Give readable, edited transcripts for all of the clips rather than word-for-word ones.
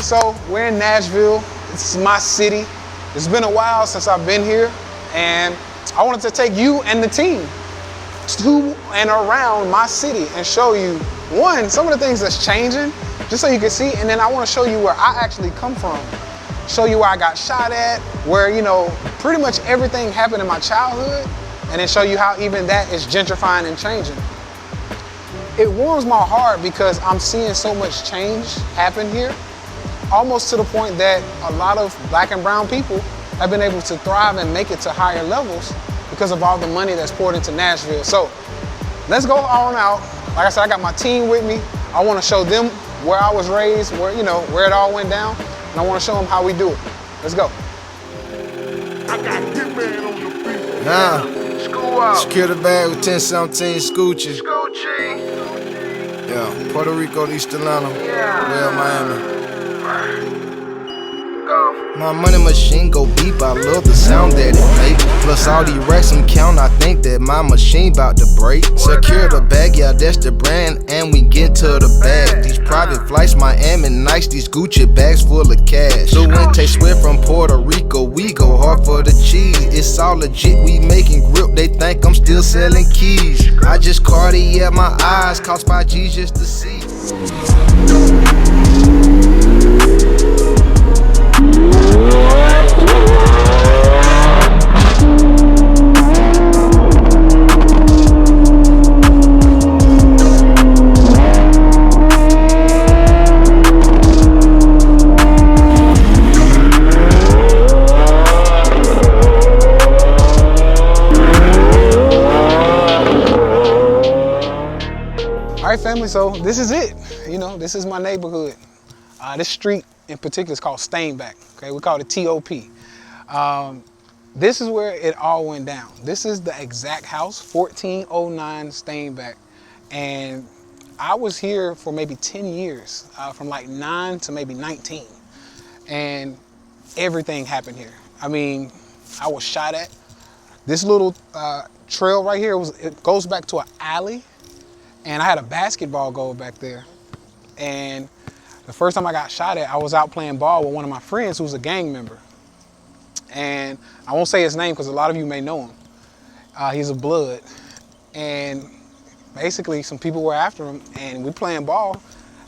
so we're in Nashville. This is my city. It's been a while since I've been here, and I wanted to take you and the team to and around my city and show you, one, some of the things that's changing, just so you can see, and then I want to show you where I actually come from. Show you where I got shot at, where, you know, pretty much everything happened in my childhood, and then show you how even that is gentrifying and changing. It warms my heart because I'm seeing so much change happen here, almost to the point that a lot of black and brown people have been able to thrive and make it to higher levels because of all the money that's poured into Nashville. So let's go on out. Like I said, I got my team with me. I want to show them where I was raised, where, you know, where it all went down, and I want to show them how we do it. Let's go. I got Hitman on the beat. School out. Secure the bag with 1017 Scoochie. Scoochie. Yeah, Puerto Rico, East Atlanta. Yeah. Well, Miami. Go. My money machine go beep, I love the sound that it make. Plus all these racks I'm count, I think that my machine about to break. Secure the bag, yeah, that's the brand, and we get to the bag. These private flights, Miami nice, these Gucci bags full of cash. So when they sweat from Puerto Rico, we go hard for the cheese. It's all legit, we making grip, they think I'm still selling keys. I just Cartier my eyes, cost 5 G's just to see. All right, family, so this is it. You know, this is my neighborhood. This street in particular is called Steinbach, okay? We call it TOP. This is where it all went down. This is the exact house, 1409 Steinbach. And I was here for maybe 10 years, from like 9 to maybe 19. And everything happened here. I mean, I was shot at. This little trail right here, it goes back to an alley. And I had a basketball goal back there. And the first time I got shot at, I was out playing ball with one of my friends who's a gang member. And I won't say his name because a lot of you may know him. He's a blood. And basically some people were after him and we playing ball.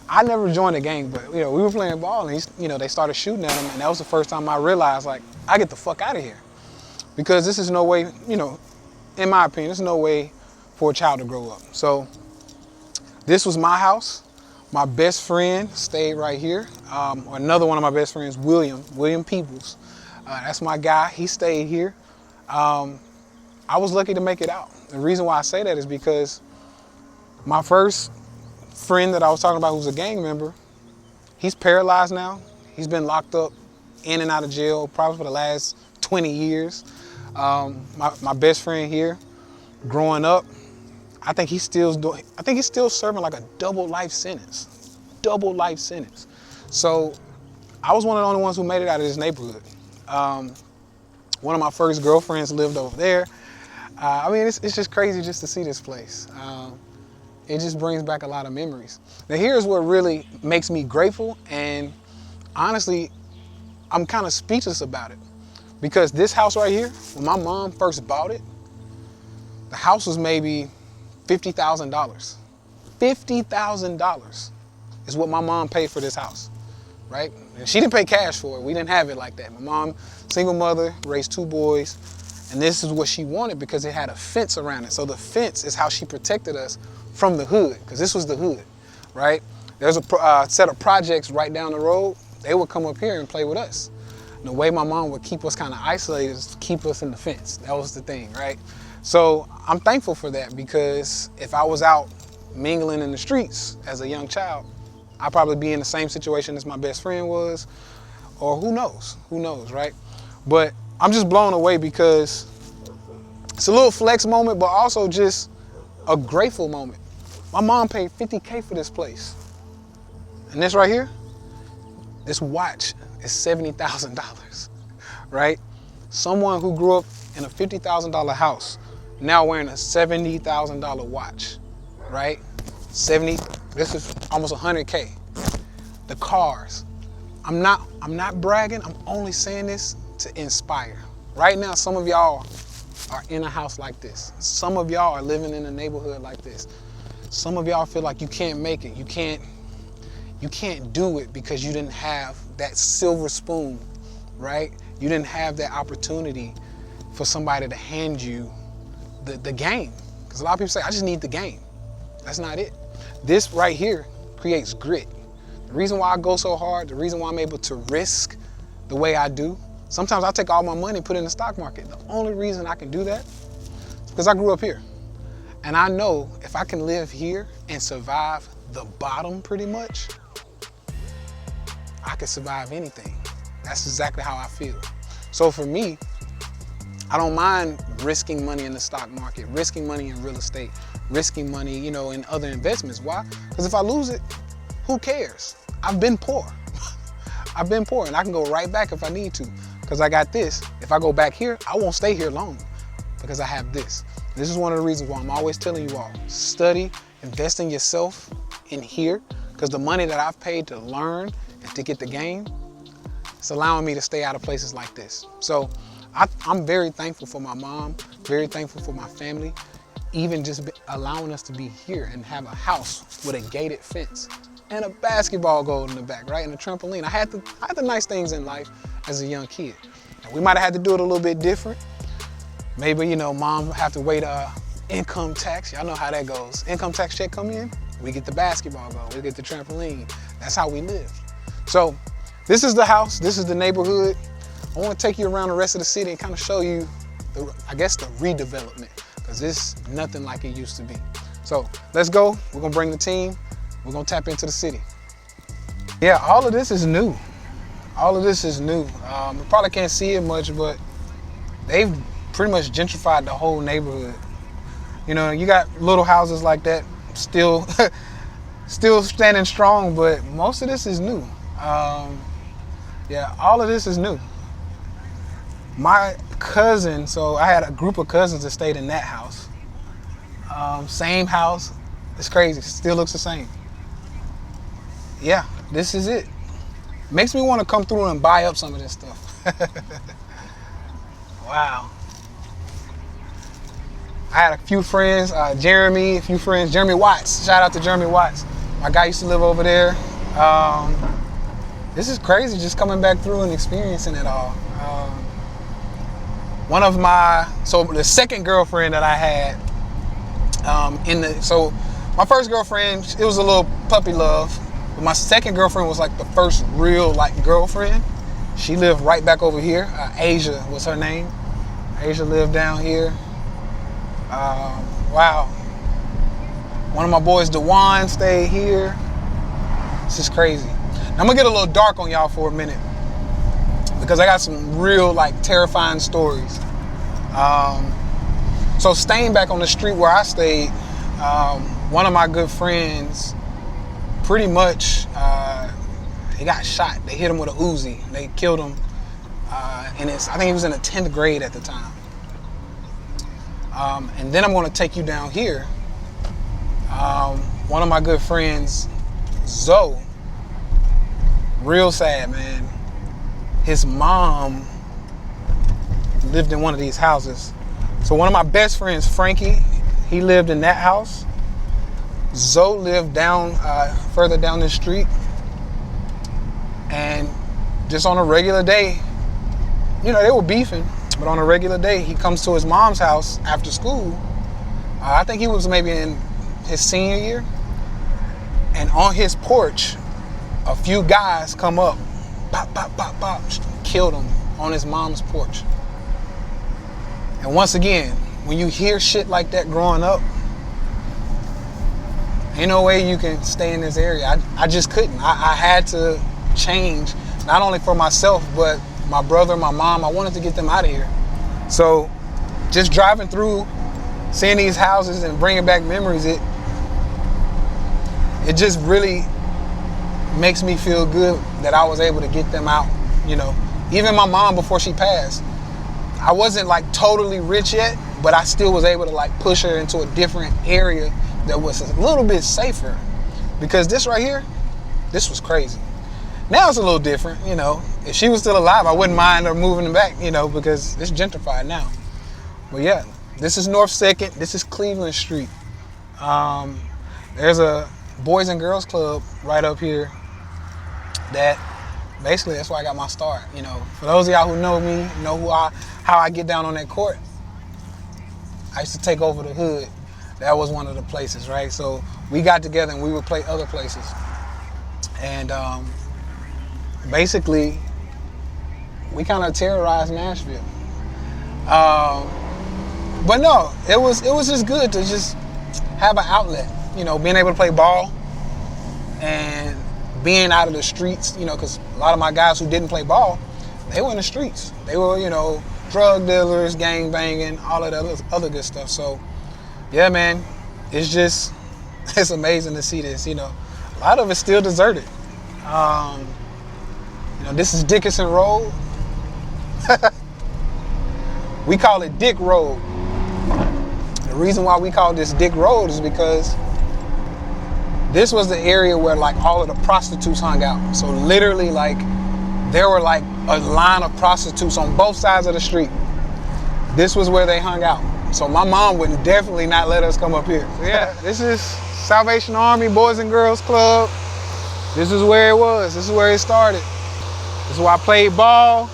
I never joined the gang, but you know, we were playing ball and they started shooting at him. And that was the first time I realized, like, I get the fuck out of here. Because this is no way, you know, in my opinion, there's no way for a child to grow up. So this was my house. My best friend stayed right here. Another one of my best friends, William Peoples. That's my guy, he stayed here. I was lucky to make it out. The reason why I say that is because my first friend that I was talking about who's a gang member, he's paralyzed now. He's been locked up in and out of jail probably for the last 20 years. My best friend here, growing up, I think he's still serving like a double life sentence. Double life sentence. So I was one of the only ones who made it out of this neighborhood. One of my first girlfriends lived over there. I mean, it's just crazy just to see this place. It just brings back a lot of memories. Now here's what really makes me grateful, and honestly, I'm kind of speechless about it. Because this house right here, when my mom first bought it, the house was maybe $50,000. $50,000 is what my mom paid for this house, right? And she didn't pay cash for it. We didn't have it like that. My mom, single mother, raised 2 boys, and this is what she wanted because it had a fence around it. So the fence is how she protected us from the hood, because this was the hood, right? There's a set of projects right down the road. They would come up here and play with us. And the way my mom would keep us kind of isolated is to keep us in the fence. That was the thing, right? So I'm thankful for that, because if I was out mingling in the streets as a young child, I'd probably be in the same situation as my best friend was, or who knows, right? But I'm just blown away because it's a little flex moment, but also just a grateful moment. My mom paid $50K for this place. And this right here, this watch is $70,000, right? Someone who grew up in a $50,000 house now wearing a $70,000 watch, right? This is almost 100K. The cars, I'm not bragging. I'm only saying this to inspire. Right now, some of y'all are in a house like this. Some of y'all are living in a neighborhood like this. Some of y'all feel like you can't make it. You can't do it because you didn't have that silver spoon, right? You didn't have that opportunity for somebody to hand you the game. Because a lot of people say, I just need the game. That's not it. This right here creates grit. The reason why I go so hard, the reason why I'm able to risk the way I do, sometimes I take all my money and put it in the stock market. The only reason I can do that is because I grew up here. And I know if I can live here and survive the bottom pretty much, I can survive anything. That's exactly how I feel. So for me, I don't mind risking money in the stock market, risking money in real estate, risking money, you know, in other investments. Why? Because if I lose it, who cares? I've been poor. I've been poor, and I can go right back if I need to, because I got this. If I go back here, I won't stay here long because I have this. This is one of the reasons why I'm always telling you all, study, invest in yourself in here, because the money that I've paid to learn and to get the game, it's allowing me to stay out of places like this. So I'm very thankful for my mom, very thankful for my family, even just allowing us to be here and have a house with a gated fence and a basketball goal in the back, right? And a trampoline. I had the nice things in life as a young kid. And we might have had to do it a little bit different. Maybe, you know, mom have to wait income tax. Y'all know how that goes. Income tax check come in, we get the basketball goal, we get the trampoline. That's how we lived. So this is the house, this is the neighborhood. I want to take you around the rest of the city and kind of show you, the redevelopment, because it's nothing like it used to be. So let's go. We're going to bring the team. We're going to tap into the city. Yeah, all of this is new. All of this is new. You probably can't see it much, but they've pretty much gentrified the whole neighborhood. You know, you got little houses like that still standing strong, but most of this is new. Yeah, all of this is new. My cousin, so I had a group of cousins that stayed in that house. Same house. It's crazy. Still looks the same. Yeah, this is it. Makes me want to come through and buy up some of this stuff. Wow. I had a few friends, Jeremy Watts. Shout out to Jeremy Watts. My guy used to live over there. This is crazy, just coming back through and experiencing it all. The second girlfriend that I had, my first girlfriend, it was a little puppy love. But my second girlfriend was like the first real girlfriend. She lived right back over here. Asia was her name. Asia lived down here. Wow. One of my boys, Dewan, stayed here. This is crazy. Now, I'm gonna get a little dark on y'all for a minute because I got some real terrifying stories. So staying back on the street where I stayed, one of my good friends, pretty much, he got shot. They hit him with a Uzi. They killed him. I think he was in the 10th grade at the time. And then I'm going to take you down here. One of my good friends, Zoe, real sad, man. His mom lived in one of these houses. So one of my best friends, Frankie, he lived in that house. Zoe lived further down the street. And just on a regular day, you know, they were beefing, but on a regular day, he comes to his mom's house after school. I think he was maybe in his senior year. And on his porch, a few guys come up, pop, pop, pop, pop, killed him on his mom's porch. And once again, when you hear shit like that growing up, ain't no way you can stay in this area. I just couldn't. I had to change, not only for myself, but my brother, my mom. I wanted to get them out of here. So just driving through, seeing these houses and bringing back memories, it just really makes me feel good that I was able to get them out. You know, even my mom, before she passed, I wasn't totally rich yet, but I still was able to push her into a different area that was a little bit safer, because this right here, this was crazy. Now it's a little different, you know. If she was still alive, I wouldn't mind her moving back, you know, because it's gentrified now. But yeah, this is North 2nd. This is Cleveland Street. There's a Boys and Girls Club right up here that basically that's where I got my start, you know. For those of y'all who know me, know how I get down on that court. I used to take over the hood. That was one of the places, right? So we got together and we would play other places. And basically, we kind of terrorized Nashville. But no, it was just good to just have an outlet, you know, being able to play ball and being out of the streets, you know, because a lot of my guys who didn't play ball, they were in the streets. They were, you know, drug dealers, gang banging, all of that other good stuff. So, yeah, man, it's amazing to see this, you know. A lot of it's still deserted. You know, this is Dickinson Road. We call it Dick Road. The reason why we call this Dick Road is because this was the area where like all of the prostitutes hung out. So literally like there were like a line of prostitutes on both sides of the street. This was where they hung out. So my mom would definitely not let us come up here. So yeah, this is Salvation Army Boys and Girls Club. This is where it was. This is where it started. This is why I played ball.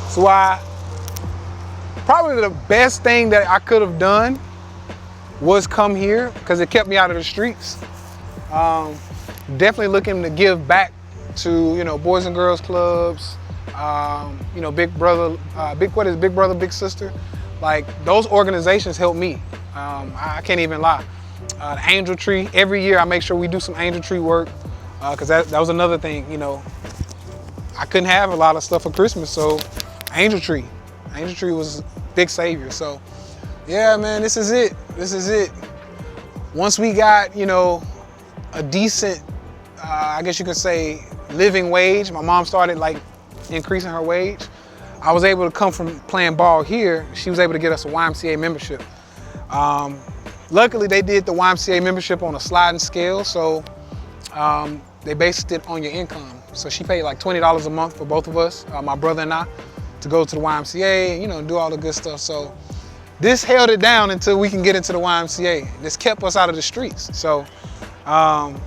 This is why probably the best thing that I could have done was come here because it kept me out of the streets. Definitely looking to give back to, you know, Boys and Girls Clubs, you know, Big Brother, Big Sister. Like those organizations help me. I can't even lie. The Angel Tree, every year I make sure we do some Angel Tree work because that was another thing, you know. I couldn't have a lot of stuff for Christmas, so Angel Tree was a big savior. So yeah, man, this is it. This is it. Once we got, you know, a decent, I guess you could say, living wage, my mom started like increasing her wage. I was able to come from playing ball here. She was able to get us a YMCA membership. Luckily, they did the YMCA membership on a sliding scale, so they based it on your income. So she paid like $20 a month for both of us, my brother and I, to go to the YMCA and, you know, do all the good stuff. So this held it down until we can get into the YMCA. This kept us out of the streets. So honestly,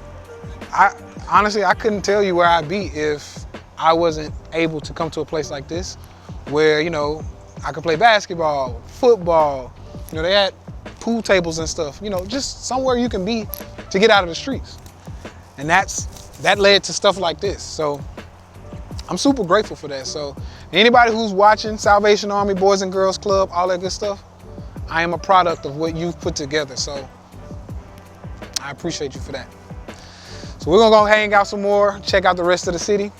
I couldn't tell you where I'd be if I wasn't able to come to a place like this where, you know, I could play basketball, football, you know, they had pool tables and stuff, you know, just somewhere you can be to get out of the streets. And that led to stuff like this. So I'm super grateful for that. So anybody who's watching Salvation Army, Boys and Girls Club, all that good stuff, I am a product of what you've put together. So I appreciate you for that. So we're gonna go hang out some more, check out the rest of the city.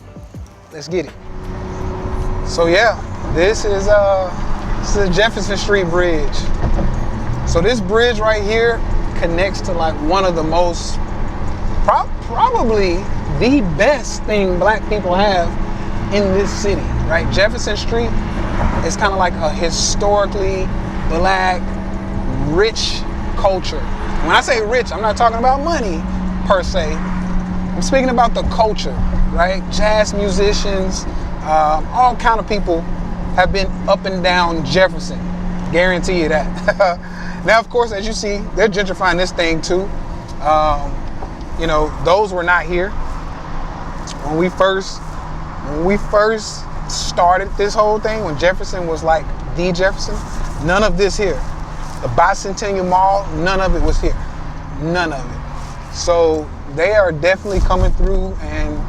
Let's get it. So yeah, this is the Jefferson Street Bridge. So this bridge right here connects to like one of the most, probably the best thing black people have in this city, right? Jefferson Street is kind of like a historically black, rich culture. When I say rich, I'm not talking about money per se. I'm speaking about the culture, right? Jazz musicians, all kind of people have been up and down Jefferson. Guarantee you that. Now, of course, as you see, they're gentrifying this thing too. You know, those were not here. When we first started this whole thing, when Jefferson was like the Jefferson, none of this here. The Bicentennial Mall, none of it was here. None of it. So they are definitely coming through and,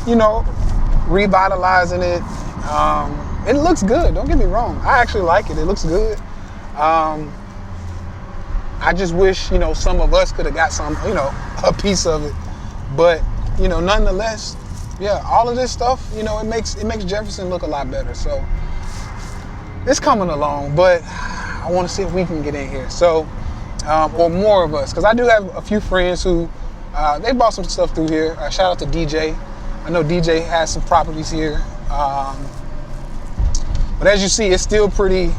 you know, revitalizing it. It looks good, don't get me wrong. I actually like it, it looks good. I just wish, you know, some of us could have got some, you know, a piece of it. But, you know, nonetheless, yeah, all of this stuff, you know, it makes Jefferson look a lot better. So it's coming along, but I want to see if we can get in here. So, or more of us, because I do have a few friends who, they bought some stuff through here. Shout out to DJ. I know DJ has some properties here. But as you see, it's still pretty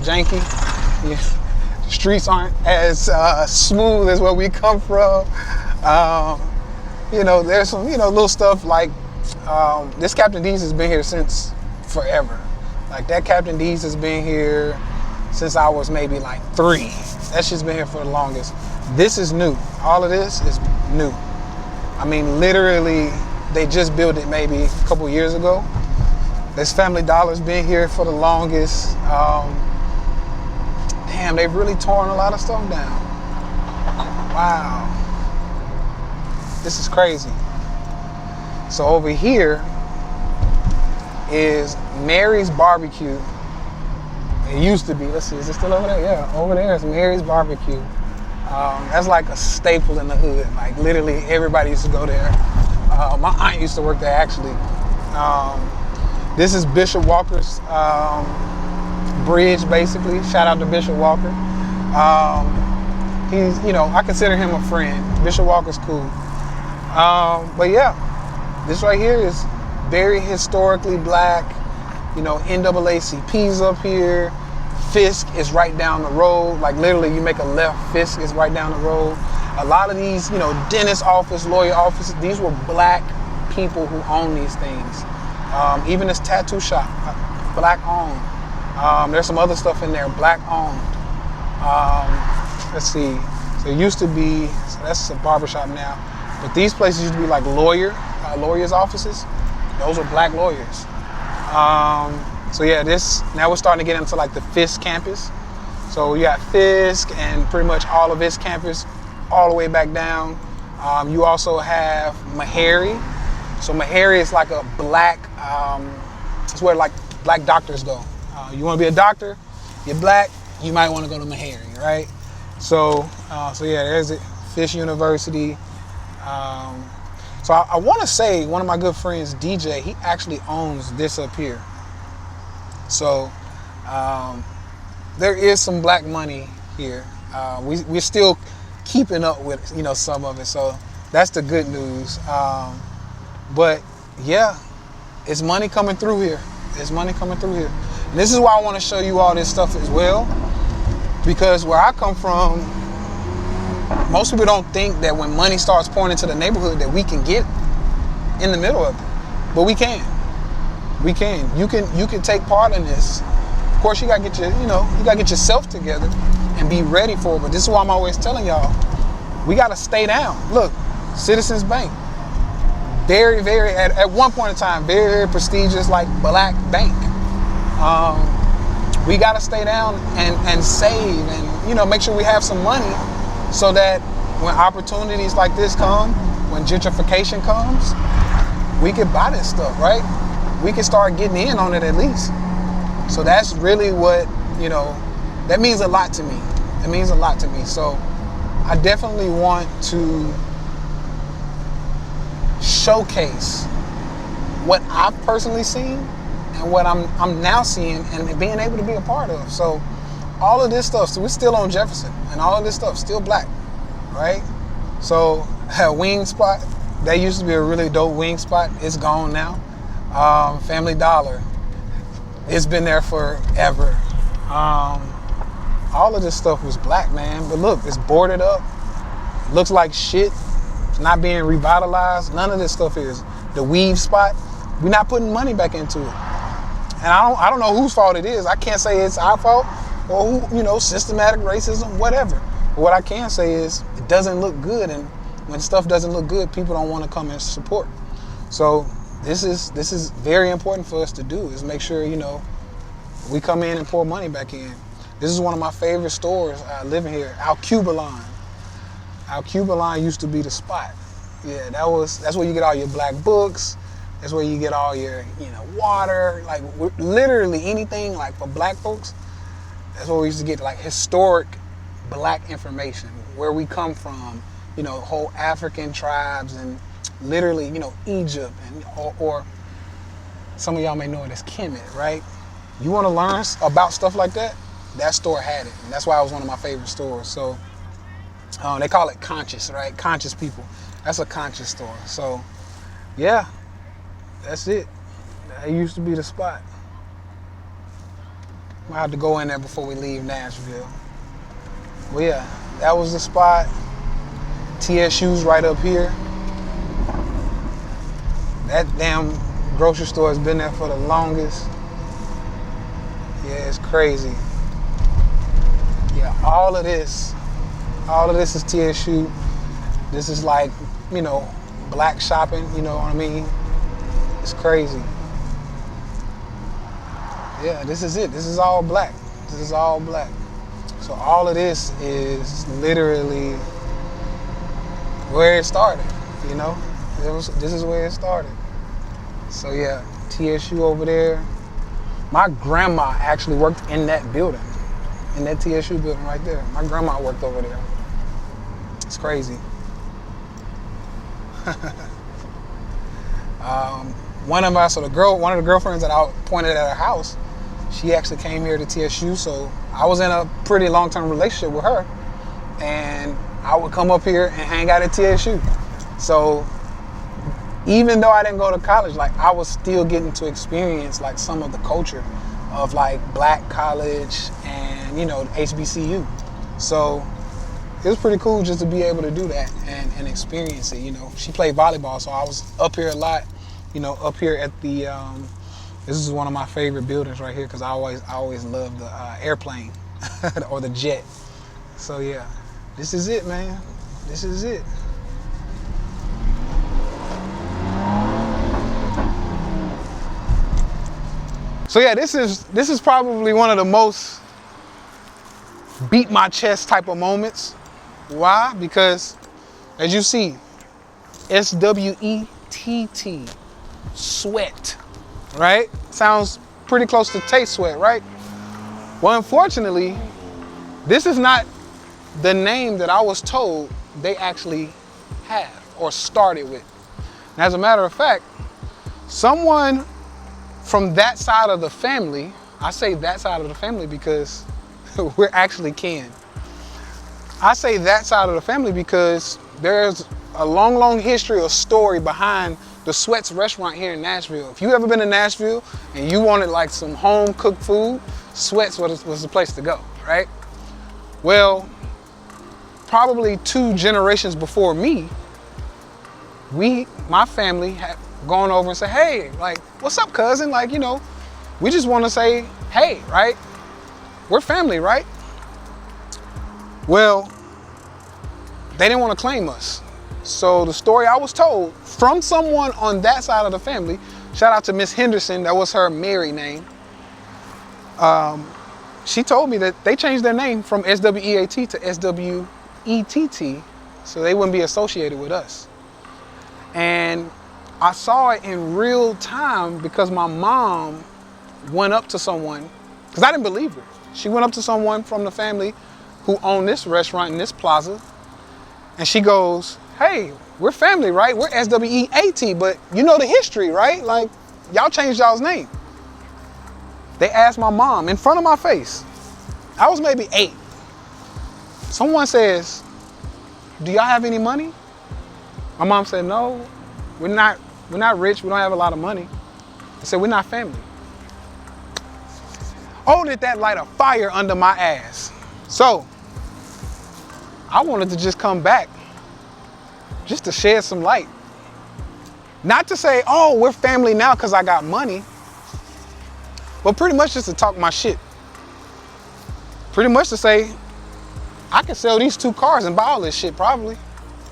janky. Yeah. Streets aren't as smooth as where we come from. you know, there's some, you know, little stuff like this Captain D's has been here since forever. Like that Captain D's has been here since I was maybe like 3. That shit's been here for the longest. This is new. All of this is new. I mean, literally, they just built it maybe a couple years ago. This Family Dollar's been here for the longest. Damn, they've really torn a lot of stuff down. Wow. This is crazy. So over here is Mary's Barbecue. It used to be. Let's see, is it still over there? Yeah, over there is Mary's Barbecue. That's like a staple in the hood. Like literally everybody used to go there. My aunt used to work there actually. This is Bishop Walker's bridge, basically. Shout out to Bishop Walker. He's, you know, I consider him a friend. Bishop Walker's cool. But yeah, this right here is very historically black. You know, NAACP's up here. Fisk is right down the road. Like literally you make a left, Fisk is right down the road. A lot of these, you know, dentist office, lawyer offices, these were black people who own these things. Even this tattoo shop, black owned. There's some other stuff in there, black owned. Let's see, so it used to be, so that's a barbershop now, but these places used to be like lawyers' offices. Those are black lawyers. So yeah, now we're starting to get into like the Fisk campus. So you got Fisk and pretty much all of this campus all the way back down. You also have Meharry. So Meharry is like a black, it's where like black doctors go. You want to be a doctor, you're black, you might want to go to Meharry, right? So yeah, there's it, Fisk University. So I want to say one of my good friends, DJ, he actually owns this up here. So there is some black money here. We're still keeping up with, you know, some of it. So that's the good news. But yeah, it's money coming through here. It's money coming through here. And this is why I want to show you all this stuff as well. Because where I come from, most people don't think that when money starts pouring into the neighborhood that we can get in the middle of it. But we can. We can. You can take part in this. Of course, you gotta get you gotta get yourself together and be ready for it. But this is why I'm always telling y'all, we gotta stay down. Look, Citizens Bank. Very, very, at one point in time, very, very prestigious, like black bank. We gotta stay down and save and, you know, make sure we have some money so that when opportunities like this come, when gentrification comes, we can buy this stuff, right? We can start getting in on it at least. So that's really what, you know, that means a lot to me. It means a lot to me. So I definitely want to showcase what I've personally seen and what I'm now seeing and being able to be a part of. So all of this stuff, so we're still on Jefferson and all of this stuff still black, right? So Wing Spot, that used to be a really dope wing spot. It's gone now. Family Dollar, it's been there forever. All of this stuff was black, man. But look, it's boarded up. It looks like shit. It's not being revitalized. None of this stuff is. The Weave Spot, we're not putting money back into it. And I don't know whose fault it is. I can't say it's our fault or who, you know, systematic racism, whatever. But what I can say is it doesn't look good, and when stuff doesn't look good, people don't want to come and support. So this is very important for us to do, is make sure, you know, we come in and pour money back in. This is one of my favorite stores living here, Al-Cuba-Line. Al-Cuba-Line used to be the spot. Yeah, that's where you get all your black books. That's where you get all your, you know, water, like literally anything like for black folks. That's where we used to get like historic black information, where we come from, you know, whole African tribes and literally, you know, Egypt and or some of y'all may know it as Kemet, right? You want to learn about stuff like that? That store had it, and that's why it was one of my favorite stores. So they call it conscious, right? Conscious people. That's a conscious store. So yeah, that's it. That used to be the spot. Might have to go in there before we leave Nashville. Well, yeah, that was the spot. TSU's right up here. That damn grocery store has been there for the longest. Yeah, it's crazy. Yeah, all of this is TSU. This is like, you know, black shopping, you know what I mean? It's crazy. Yeah, this is it. This is all black. This is all black. So all of this is literally where it started, you know? This is where it started. So yeah, TSU over there. My grandma actually worked in that building, in that TSU building right there. My grandma worked over there. It's crazy. One of the girlfriends that I pointed at her house, she actually came here to TSU, so I was in a pretty long-term relationship with her, and I would come up here and hang out at TSU. So even though I didn't go to college, like I was still getting to experience like some of the culture of like black college and, you know, HBCU. So it was pretty cool just to be able to do that and experience it, you know. She played volleyball, so I was up here a lot, you know, up here at the, this is one of my favorite buildings right here because I always loved the airplane or the jet. So yeah, this is it, man. This is it. So yeah, this is probably one of the most beat my chest type of moments. Why? Because as you see, S-W-E-T-T, sweat, right? Sounds pretty close to taste sweat, right? Well, unfortunately, this is not the name that I was told they actually have or started with. And as a matter of fact, someone from that side of the family, I say that side of the family because we're actually kin. I say that side of the family because there's a long, long history or story behind the Sweats restaurant here in Nashville. If you ever been to Nashville and you wanted like some home cooked food, Sweats was the place to go, right? Well, probably 2 generations before me, my family had gone over and said, hey, like, what's up, cousin? Like, you know, we just want to say, hey, right? We're family, right? Well, they didn't want to claim us. So the story I was told from someone on that side of the family, shout out to Miss Henderson, that was her married name. She told me that they changed their name from S-W-E-A-T to S-W-E-T-T so they wouldn't be associated with us. And I saw it in real time because my mom went up to someone, because I didn't believe her. She went up to someone from the family who owned this restaurant in this plaza, and she goes, hey, we're family, right? We're S-W-E-A-T, but you know the history, right? Like, y'all changed y'all's name. They asked my mom in front of my face. I was maybe 8. Someone says, do y'all have any money? My mom said, no, we're not rich, we don't have a lot of money. I said, we're not family. Oh, did that light a fire under my ass. So, I wanted to just come back, just to shed some light. Not to say, oh, we're family now because I got money, but pretty much just to talk my shit. Pretty much to say, I could sell these 2 cars and buy all this shit probably,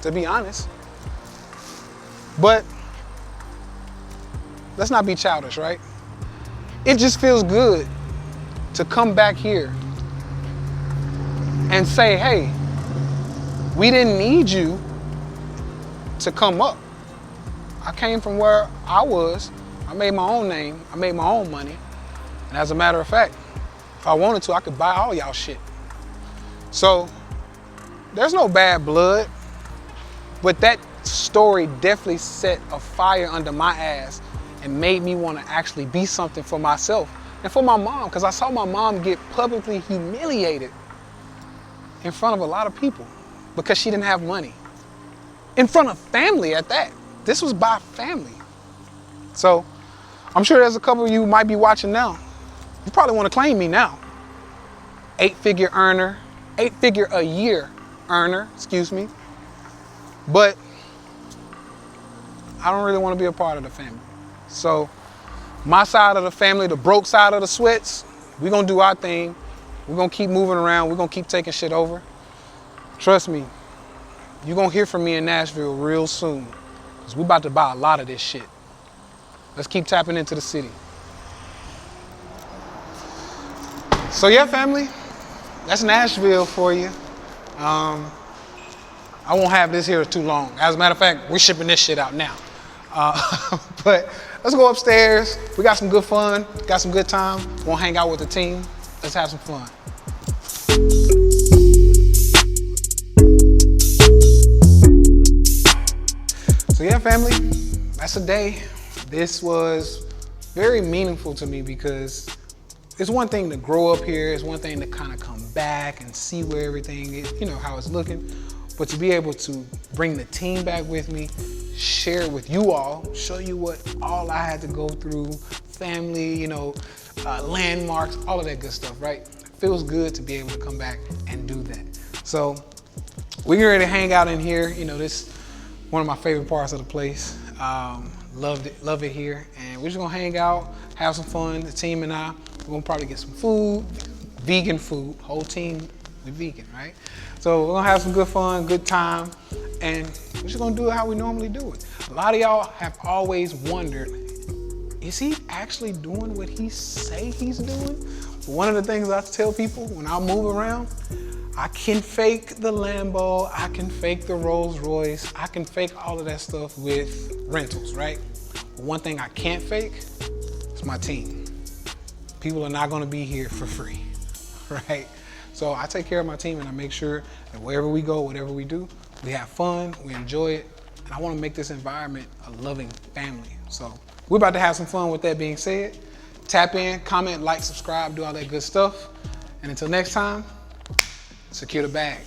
to be honest. But let's not be childish, right? It just feels good to come back here and say, hey, we didn't need you to come up. I came from where I was. I made my own name. I made my own money. And as a matter of fact, if I wanted to, I could buy all y'all shit. So there's no bad blood, but that story definitely set a fire under my ass and made me want to actually be something for myself and for my mom, because I saw my mom get publicly humiliated in front of a lot of people because she didn't have money. In front of family at that. This was by family. So I'm sure there's a couple of you who might be watching now. You probably want to claim me now. 8-figure earner, 8-figure a year earner, excuse me. But I don't really want to be a part of the family. So my side of the family, the broke side of the sweats, we're gonna do our thing. We're gonna keep moving around. We're gonna keep taking shit over. Trust me, you're gonna hear from me in Nashville real soon, because we about to buy a lot of this shit. Let's keep tapping into the city. So yeah, family, that's Nashville for you. I won't have this here too long. As a matter of fact, we're shipping this shit out now. But let's go upstairs. We got some good fun, got some good time. We'll hang out with the team. Let's have some fun. So yeah, family, that's a day. This was very meaningful to me because it's one thing to grow up here. It's one thing to kind of come back and see where everything is, you know, how it's looking. But to be able to bring the team back with me, share it with you all, show you what all I had to go through, family, you know, landmarks, all of that good stuff, right? It feels good to be able to come back and do that. So we're getting ready to hang out in here. You know, this one of my favorite parts of the place. Love it here. And we're just gonna hang out, have some fun, the team and I. We're gonna probably get some food, vegan food, whole team, we vegan, right? So we're gonna have some good fun, good time, and we're just gonna do it how we normally do it. A lot of y'all have always wondered, is he actually doing what he say he's doing? One of the things I tell people when I move around, I can fake the Lambo, I can fake the Rolls Royce, I can fake all of that stuff with rentals, right? But one thing I can't fake is my team. People are not gonna be here for free, right? So I take care of my team and I make sure that wherever we go, whatever we do, we have fun, we enjoy it, and I wanna make this environment a loving family. So we're about to have some fun. With that being said, tap in, comment, like, subscribe, do all that good stuff. And until next time, secure the bag.